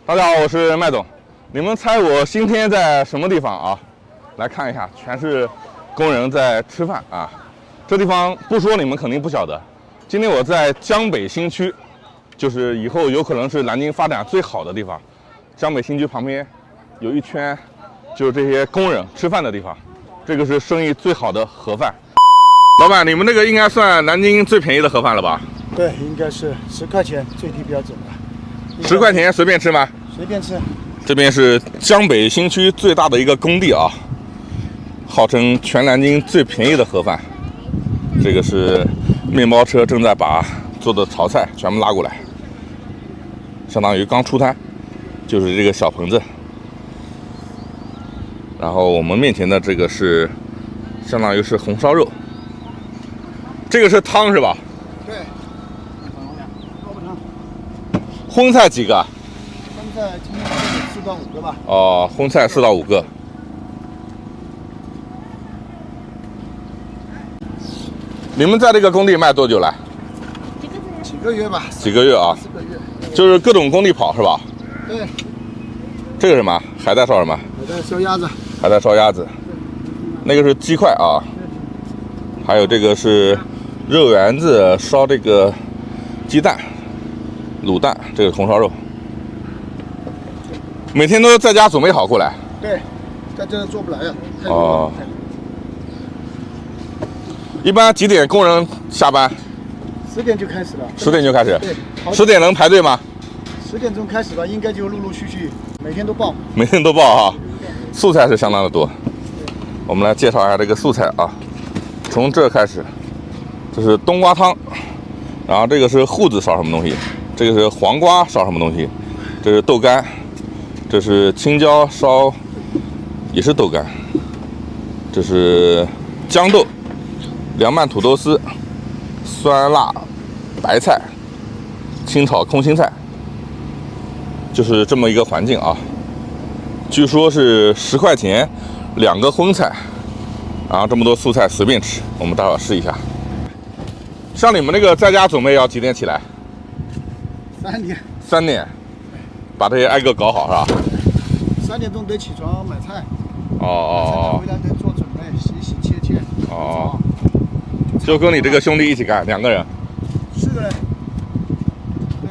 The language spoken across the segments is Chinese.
大家好，我是麦总。你们猜我今天在什么地方啊？来看一下，全是工人在吃饭啊。这地方不说你们肯定不晓得。今天我在江北新区，就是以后有可能是南京发展最好的地方。江北新区旁边有一圈，就是这些工人吃饭的地方。这个是生意最好的盒饭。老板，你们这个应该算南京最便宜的盒饭了吧？对，应该是10块钱最低标准了。10块钱随便吃吗？随便吃。这边是江北新区最大的一个工地啊，号称全南京最便宜的盒饭。这个是面包车正在把做的炒菜全部拉过来，相当于刚出摊，就是这个小棚子。然后我们面前的这个是相当于是红烧肉，这个是汤是吧？对。荤菜几个？荤菜今天4到5个吧。哦，荤菜4到5个。你们在这个工地卖多久了？几个月吧。几个月啊？4个月。就是各种工地跑是吧？对。这个什么？还在烧什么？还在烧鸭子。还在烧鸭子。那个是鸡块啊。还有这个是肉圆子烧这个鸡蛋、卤蛋，这个红烧肉。每天都在家准备好过来。对，在这做不来呀。哦。一般几点工人下班？10点就开始了。10点就开始。对。10点能排队吗？10点钟开始吧，应该就陆陆续续，每天都报。每天都报哈，素菜是相当的多。我们来介绍一下这个素菜啊，从这开始，这是冬瓜汤，然后这个是瓠子烧什么东西，这个是黄瓜烧什么东西，这是豆干，这是青椒烧，也是豆干，这是豇豆。凉拌土豆丝、酸辣白菜、清炒空心菜，就是这么一个环境啊。据说是10块钱2个荤菜，然后这么多素菜随便吃。我们待会儿试一下。像你们那个在家准备要几点起来？3点。3点，把这些挨个搞好是吧？3点钟得起床买菜。哦。回来得做准备，洗洗切切。哦。就跟你这个兄弟一起干，2个人。4个人。对。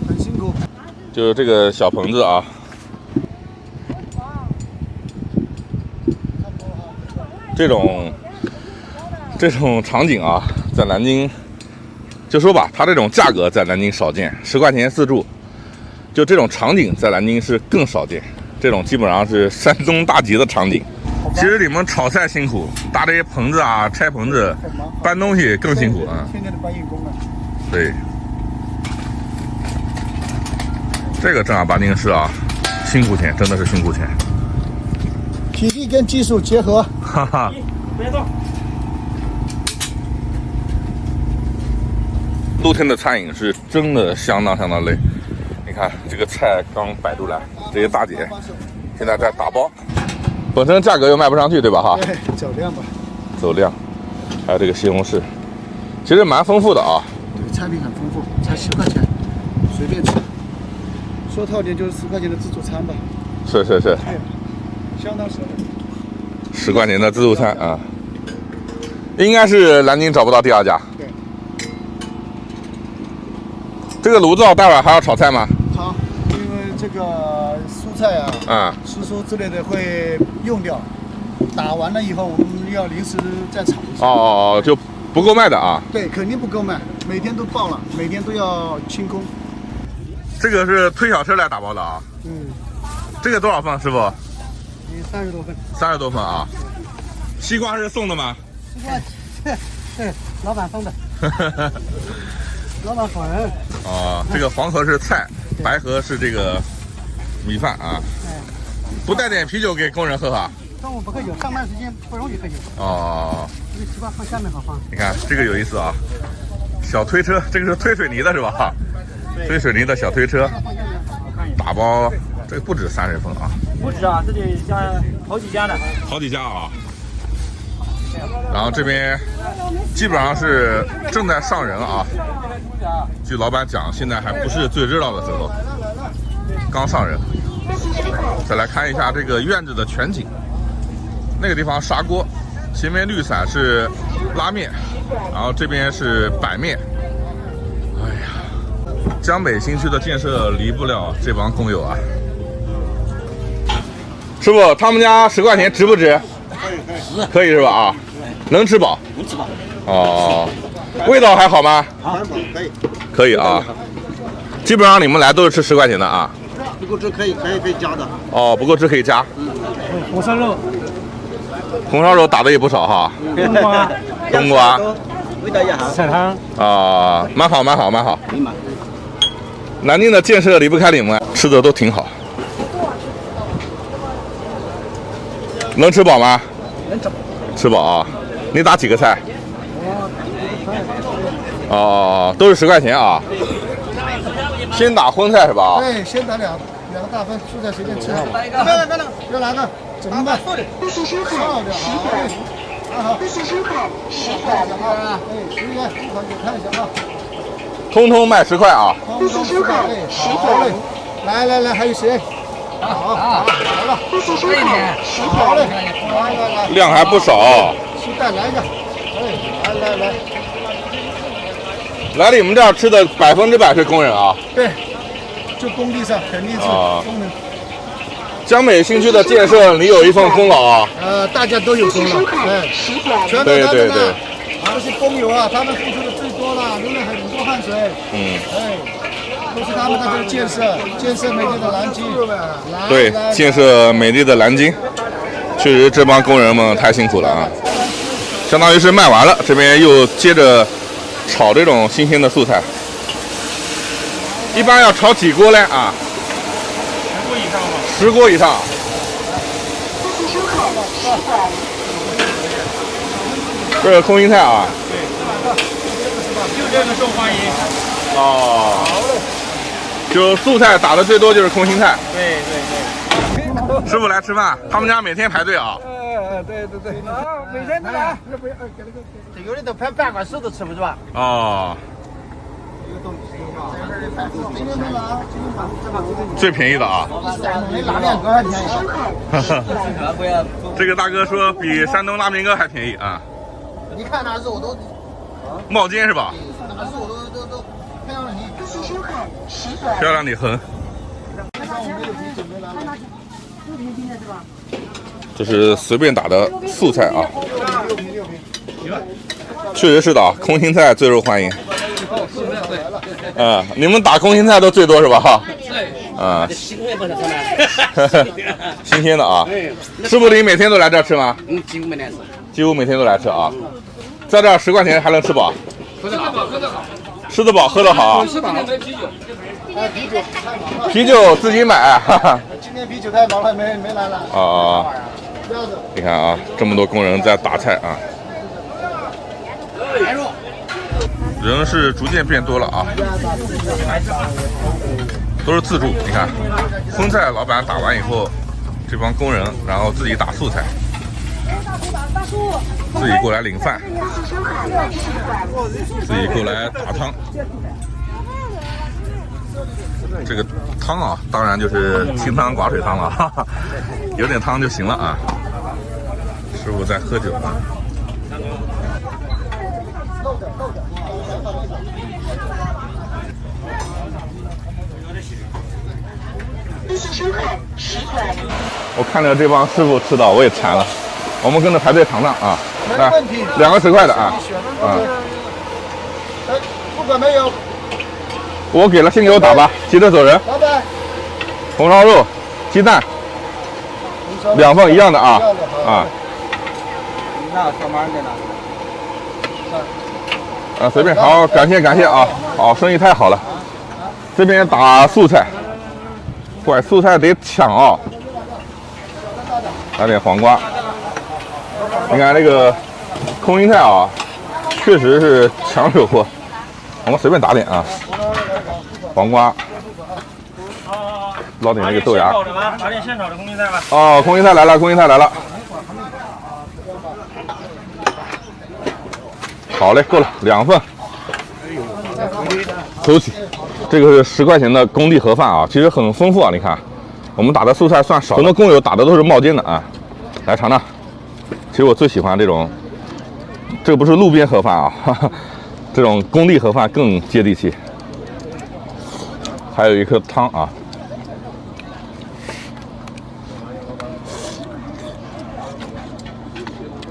很辛苦。就是这个小棚子啊。这种场景啊，在南京，就说吧，它这种价格在南京少见，10块钱自助，就这种场景在南京是更少见。这种基本上是山东大吉的场景。其实你们炒菜辛苦，搭这些棚子啊，拆棚子、搬东西更辛苦啊。天天的搬运工啊。对。这个正儿八经是啊，辛苦钱，真的是辛苦钱。体力跟技术结合。哈哈。别动。露天的餐饮是真的相当累。你看这个菜刚摆出来，这些大姐现在在打包，本身价格又卖不上去，对吧？哈。对，走量吧。走量。还有这个西红柿，其实蛮丰富的啊。对，菜品很丰富，才10块钱，随便吃。说套点就是10块钱的自助餐吧。是。相当舍得。 10块钱的自助餐啊，应该是南京找不到第2家。对。这个炉灶待会儿还要炒菜吗？好，因为这个蔬菜啊，湿蔬之类的会用掉，打完了以后我们要临时再炒一下。哦，就不够卖的啊。对，肯定不够卖，每天都爆了，每天都要清空。这个是推小车来打包的啊。这个多少份，师傅？30多份。30多份啊。西瓜是送的吗？西瓜，对，老板送的。老板粉。哦，这个黄盒是菜，白盒是这个米饭啊。不带点啤酒给工人喝哈？中午不喝酒，上班时间不容易喝酒。哦。这个西瓜放下面好放。你看这个有意思啊，小推车，这个是推水泥的是吧？推水泥的小推车，打包，这个不止30份啊。不止啊，这里家好几家的。好几家啊。然后这边基本上是正在上人啊。据老板讲，现在还不是最热闹的时候，刚上人。再来看一下这个院子的全景，那个地方砂锅，前面绿伞是拉面，然后这边是板面。哎呀，江北新区的建设离不了这帮工友啊。师傅，他们家10块钱值不值？可以是吧？啊，能吃饱？能吃饱。哦，味道还好吗？可以。可以啊。基本上你们来都是吃10块钱的啊。不够吃可以加的。哦，不够吃可以加。红烧肉。红烧肉打的也不少哈。冬瓜。味道也好。菜汤。啊，蛮好。南京的建设离不开你们，吃的都挺好。能吃饱吗？能吃饱。吃饱啊！你打几个菜？哦，都是10块钱啊。先打荤菜是吧？对，先打两个大份，蔬菜随便吃。要哪个？整个吧。烧的好。10块。看一下啊。通通卖10块啊。通通10块。好嘞。来，还有谁？好，来了。好嘞。来。量还不少。鸡蛋来一个。来。来你们这儿吃的100%是工人啊？对，就工地上肯定是工人。江北新区的建设，你有一份功劳啊。大家都有功劳，全都他们的。这些工友啊，他们付出的最多了，流了很多汗水。都是他们的这个建设美丽的南京。对，建设美丽的南京，确实这帮工人们太辛苦了啊。相当于是卖完了，这边又接着炒这种新鲜的素菜。一般要炒几锅呢？啊？10锅以上。这是空心菜啊。就这个受欢迎。哦。就素菜打的最多就是空心菜。对。师傅来吃饭，他们家每天排队啊。对。每天都来。有的都排半个手都吃不住。哦。最便宜的啊。拉面哥还便宜。这个大哥说比山东拉面哥还便宜啊。你看那肉都冒尖是吧？那肉都漂亮你。漂亮你很。这是随便打的素菜啊。确实是的啊，空心菜最受欢迎。你们打空心菜都最多是吧？新鲜的啊。师傅，你每天都来这儿吃吗？几乎每天吃。几乎每天都来吃啊。在这儿10块钱还能吃饱？喝得饱。吃得饱，喝得好。啤酒自己买。今天啤酒太忙了，没来了。你看啊，这么多工人在打菜啊。人是逐渐变多了啊，都是自助。你看，荤菜老板打完以后，这帮工人然后自己打素菜，自己过来领饭，自己过来打汤。这个汤啊，当然就是清汤寡水汤了，哈哈，有点汤就行了啊。师傅在喝酒啊。我看着这帮师傅吃的，我也馋了。我们跟着排队尝尝啊。没问题。2个10块的啊。不管没有。我给了，先给我打吧，急着走人。老板。红烧肉、鸡蛋，2份一样的啊。那上班在哪？随便，好，感谢啊，好，生意太好了。这边打素菜，怪素菜得抢啊。来点黄瓜，你看那个空心菜啊，确实是抢手货。我们随便打点啊，黄瓜，捞点那个豆芽。打点现炒的空心菜吧。哦，空心菜来了。好嘞，够了，2份。走起，这个是10块钱的工地盒饭啊，其实很丰富啊。你看，我们打的素菜算少，很多工友打的都是冒尖的啊。来尝尝，其实我最喜欢这种，这个不是路边盒饭啊，哈哈，这种工地盒饭更接地气。还有一颗汤啊。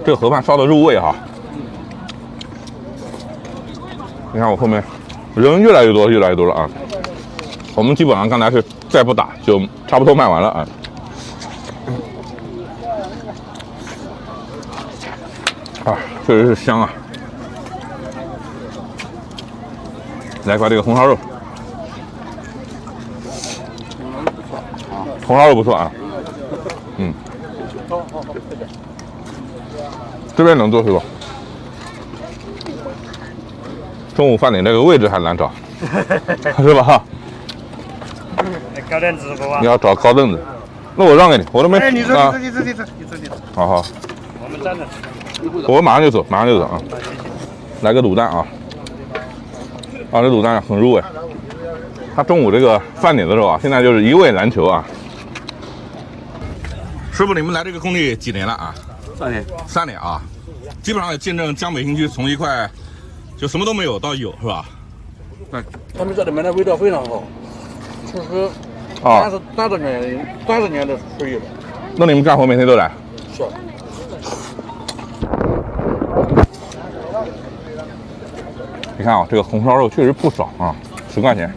这个盒饭烧的入味哈。你看我后面人越来越多，越来越多了啊！我们基本上刚才是再不打就差不多卖完了啊。啊，确实是香啊！来一块这个红烧肉，红烧肉不错啊。嗯，这边能做是吧？中午饭点这个位置还难找，是吧？高凳子不啊？你要找高凳子，那我让给你，我都没。哎，你坐，啊，你坐。好好，我们站着。我马上就走，马上就走啊！来个卤蛋啊！啊，这卤蛋很入味。他中午这个饭点的时候啊，现在就是一味难求啊。师傅，你们来这个工地几年了啊？3年啊，基本上也见证江北新区从一块就什么都没有到有，是吧？他们这里面的味道非常好，其实啊， 30年的岁月了。那你们干活每天都来？是。你看啊，这个红烧肉确实不少啊，10块钱。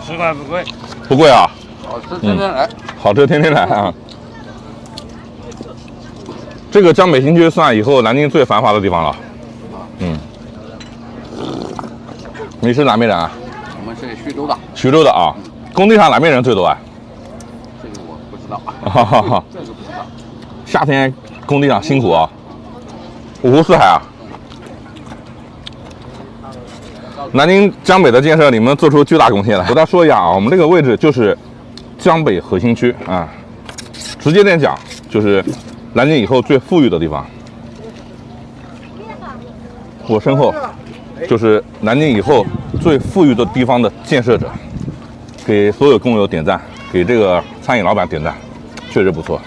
10块不贵。不贵啊？好吃天天来。好吃天天来啊！这个江北新区算以后南京最繁华的地方了。嗯。你是哪边人啊？我们是徐州的。徐州的啊。工地上哪边人最多啊？这个我不知道。哈哈哈。这个不知道。夏天工地上辛苦啊。五湖四海啊。南京江北的建设，你们做出巨大贡献了。我再说一下啊，我们这个位置就是江北核心区啊，直接点讲就是南京以后最富裕的地方。我身后就是南京以后最富裕的地方的建设者，给所有工友点赞，给这个餐饮老板点赞，确实不错。